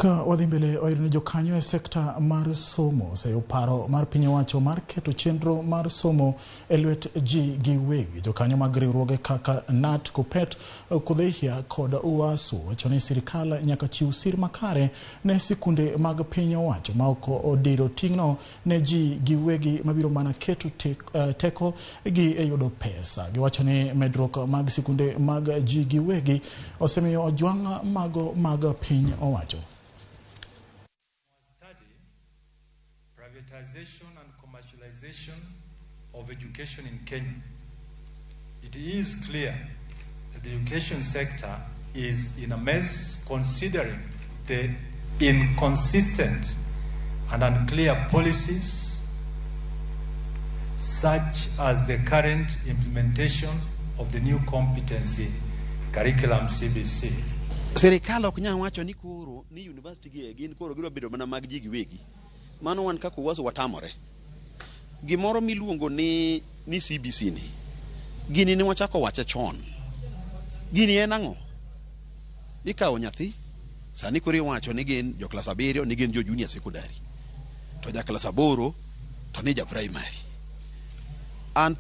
Ka wadhi mbele oirni Jokanyo e sekta mar somo seyo paro mar piny owacho mar keto chenro mar somo e lwet ji giwegi. Jokanyo mag riwruoge kaka Nat Kupet Kudhihia kod Uwasu wacho ni sirikal nyaka chiw sir makare ne sikunde mag piny owacho ma ok odiro ting'no ne ji giwegi mabiro mana keto teko gi e yudo pesa. Giwacho ni medruok mag sikunde mag ji giwegi osemiyo ojwang' mag piny owacho. Privatization and commercialization of education in Kenya. It is clear that the education sector is in a mess considering the inconsistent and unclear policies such as the current implementation of the new competency curriculum CBC. Serikal ok nyal wacho ni koro ni university gi gin koro giro bedo mana mag ji giwegi. Mano wan kaka Uwasu watamore. Gimoro miluongo ni CBC ni. Gini ni wachako wache chon. Gini en ang'o? Ikawo nyathi, sani koro iwacho ni gin jo klas 7 ni gin jo junior secondary. To ja klas 8 to ni ja primary. An